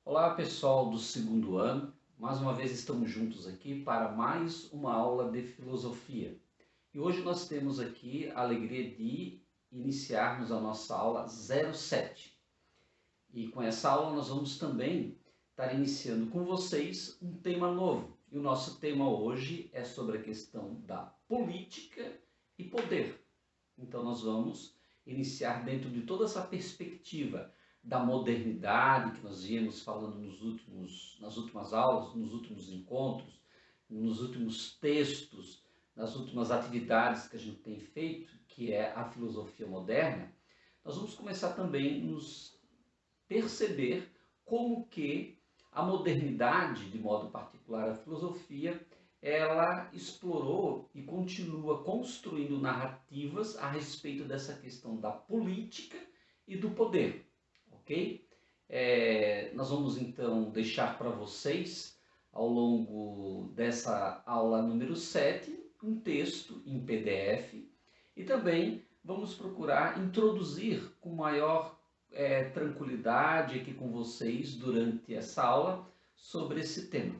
Olá pessoal do segundo ano, mais uma vez estamos juntos aqui para mais uma aula de filosofia. E hoje nós temos aqui a alegria de iniciarmos a nossa aula 07. E com essa aula nós vamos também estar iniciando com vocês um tema novo. E o nosso tema hoje é sobre a questão da política e poder. Então nós vamos iniciar dentro de toda essa perspectiva da modernidade que nós viemos falando nas últimas aulas, nos últimos encontros, nos últimos textos, nas últimas atividades que a gente tem feito, que é a filosofia moderna. Nós vamos começar também a nos perceber como que a modernidade, de modo particular a filosofia, ela explorou e continua construindo narrativas a respeito dessa questão da política e do poder, ok? Nós vamos então deixar para vocês, ao longo dessa aula número 7, um texto em PDF e também vamos procurar introduzir com maior tranquilidade aqui com vocês durante essa aula sobre esse tema.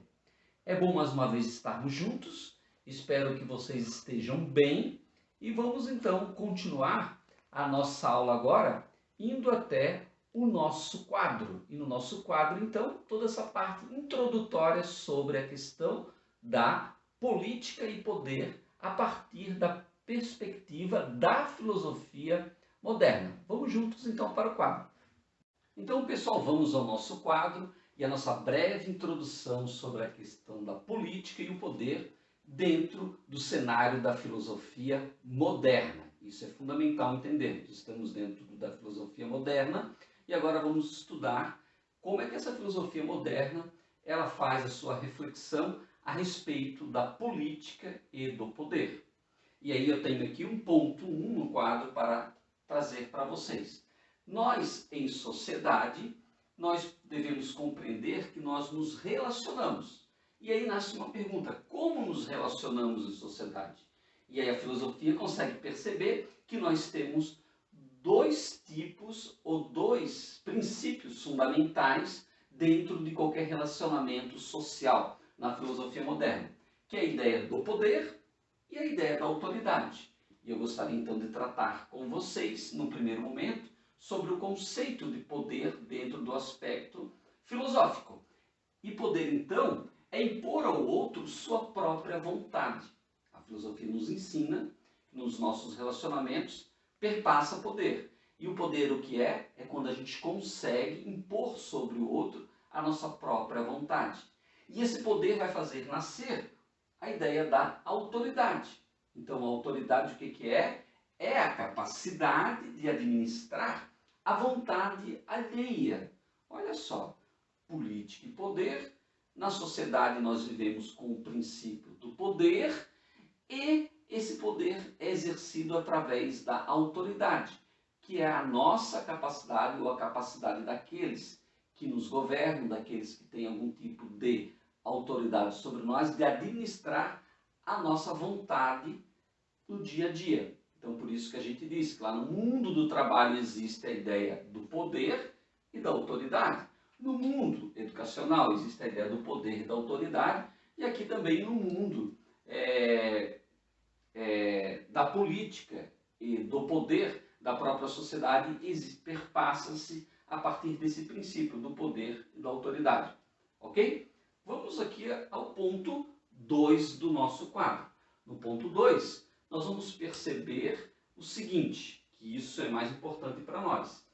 É bom mais uma vez estarmos juntos, espero que vocês estejam bem e vamos então continuar a nossa aula agora indo até o nosso quadro. E no nosso quadro então toda essa parte introdutória sobre a questão da política e poder a partir da perspectiva da filosofia moderna. Vamos juntos então para o quadro. Então, pessoal, vamos ao nosso quadro e a nossa breve introdução sobre a questão da política e o poder dentro do cenário da filosofia moderna. Isso é fundamental entender. Estamos dentro da filosofia moderna e agora vamos estudar como é que essa filosofia moderna ela faz a sua reflexão a respeito da política e do poder. E aí eu tenho aqui um ponto 1 no quadro para trazer para vocês. Nós, em sociedade, nós devemos compreender que nós nos relacionamos. E aí nasce uma pergunta, como nos relacionamos em sociedade? E aí a filosofia consegue perceber que nós temos dois tipos ou dois princípios fundamentais dentro de qualquer relacionamento social na filosofia moderna, que é a ideia do poder e a ideia da autoridade. E eu gostaria então de tratar com vocês, no primeiro momento, sobre o conceito de poder dentro do aspecto filosófico. E poder, então, é impor ao outro sua própria vontade. A filosofia nos ensina que nos nossos relacionamentos perpassa poder. E o poder o que é? É quando a gente consegue impor sobre o outro a nossa própria vontade. E esse poder vai fazer nascer a ideia da autoridade. Então, a autoridade o que é? É a capacidade de administrar a vontade alheia. Olha só, política e poder. Na sociedade nós vivemos com o princípio do poder e esse poder é exercido através da autoridade, que é a nossa capacidade ou a capacidade daqueles que nos governam, daqueles que têm algum tipo de autoridade sobre nós, de administrar a nossa vontade no dia a dia. Então, por isso que a gente diz que lá no mundo do trabalho existe a ideia do poder e da autoridade. No mundo educacional existe a ideia do poder e da autoridade. E aqui também no mundo da política e do poder da própria sociedade perpassa-se a partir desse princípio do poder e da autoridade. Ok? Vamos aqui ao ponto 2 do nosso quadro. No ponto 2, nós vamos perceber o seguinte, que isso é mais importante para nós.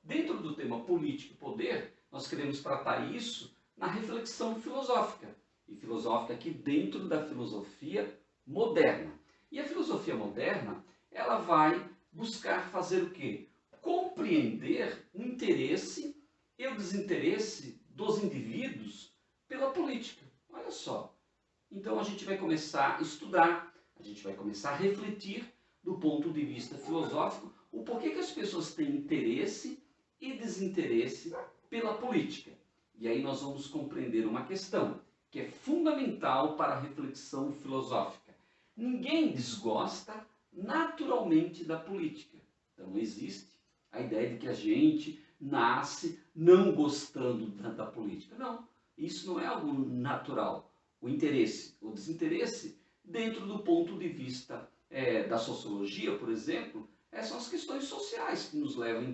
Dentro do tema política e poder, nós queremos tratar isso na reflexão filosófica. E filosófica aqui dentro da filosofia moderna. E a filosofia moderna, ela vai buscar fazer o quê? Compreender o interesse e o desinteresse dos indivíduos pela política. Olha só. Então a gente vai começar a estudar, a gente vai começar a refletir do ponto de vista filosófico o porquê que as pessoas têm interesse e desinteresse pela política. E aí nós vamos compreender uma questão que é fundamental para a reflexão filosófica. Ninguém desgosta naturalmente da política. Então existe a ideia de que a gente nasce não gostando da política. Não, isso não é algo natural. O interesse, o desinteresse, dentro do ponto de vista da sociologia, por exemplo, são as questões sociais que nos levam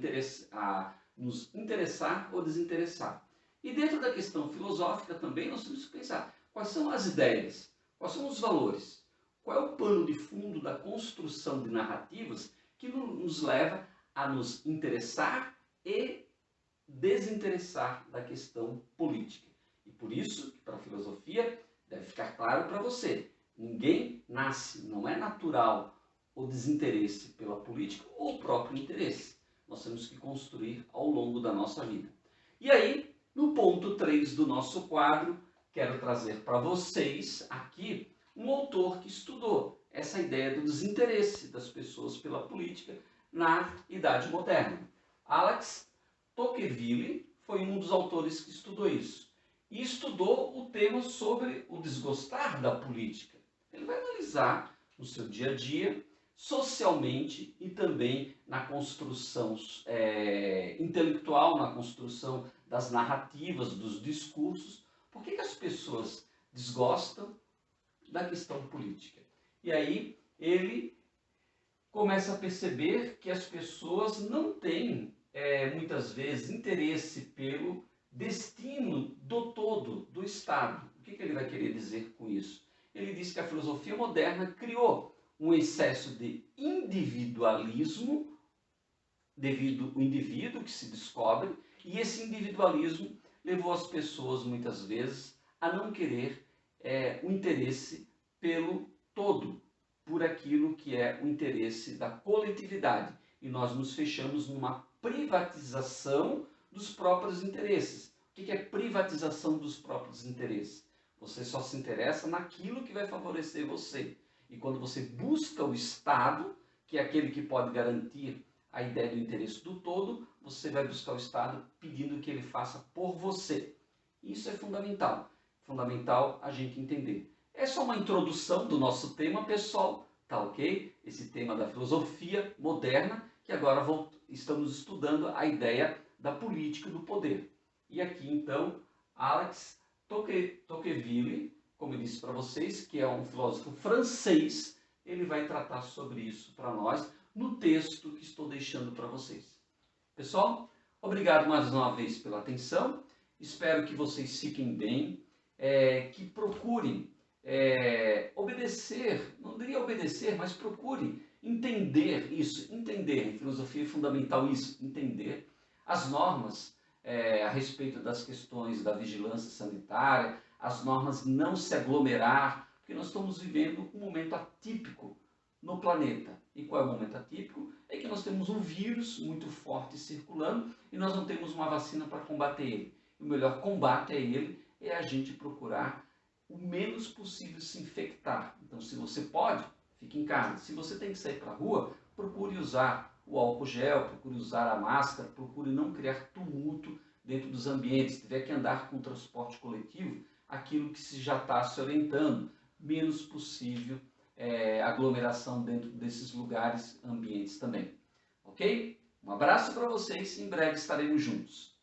a nos interessar ou desinteressar. E dentro da questão filosófica também nós temos que pensar quais são as ideias, quais são os valores, qual é o pano de fundo da construção de narrativas que nos leva a nos interessar e desinteressar da questão política. E por isso, para a filosofia, deve ficar claro para você, ninguém nasce, não é natural o desinteresse pela política ou o próprio interesse. Nós temos que construir ao longo da nossa vida. E aí, no ponto 3 do nosso quadro, quero trazer para vocês aqui um autor que estudou essa ideia do desinteresse das pessoas pela política na Idade Moderna. Alex Tocqueville foi um dos autores que estudou isso. E estudou o tema sobre o desgostar da política. Ele vai analisar no seu dia a dia, socialmente e também na construção intelectual, na construção das narrativas, dos discursos. Por que as pessoas desgostam da questão política? E aí ele começa a perceber que as pessoas não têm, muitas vezes, interesse pelo destino do todo, do Estado. O que ele vai querer dizer com isso? Ele diz que a filosofia moderna criou um excesso de individualismo devido ao indivíduo que se descobre, e esse individualismo levou as pessoas, muitas vezes, a não querer o interesse pelo todo, por aquilo que é o interesse da coletividade. E nós nos fechamos numa privatização dos próprios interesses. O que é privatização dos próprios interesses? Você só se interessa naquilo que vai favorecer você. E quando você busca o Estado, que é aquele que pode garantir a ideia do interesse do todo, você vai buscar o Estado pedindo que ele faça por você. Isso é fundamental. Fundamental a gente entender. É só uma introdução do nosso tema, pessoal, tá ok? Esse tema da filosofia moderna, que agora estamos estudando a ideia da política do poder. E aqui, então, Alex Tocqueville, como eu disse para vocês, que é um filósofo francês, ele vai tratar sobre isso para nós no texto que estou deixando para vocês. Pessoal, obrigado mais uma vez pela atenção, espero que vocês fiquem bem, que procurem obedecer, não diria obedecer, mas procure entender isso, entender, em filosofia é fundamental isso, entender as normas a respeito das questões da vigilância sanitária, as normas não se aglomerar, porque nós estamos vivendo um momento atípico no planeta. E qual é o momento atípico? É que nós temos um vírus muito forte circulando e nós não temos uma vacina para combater ele. O melhor combate a ele é a gente procurar o menos possível se infectar. Então, se você pode, fique em casa. Se você tem que sair para a rua, procure usar o álcool gel, procure usar a máscara, procure não criar tumulto dentro dos ambientes. Se tiver que andar com transporte coletivo, aquilo que se já está se orientando, menos possível aglomeração dentro desses lugares, ambientes também. Ok? Um abraço para vocês e em breve estaremos juntos.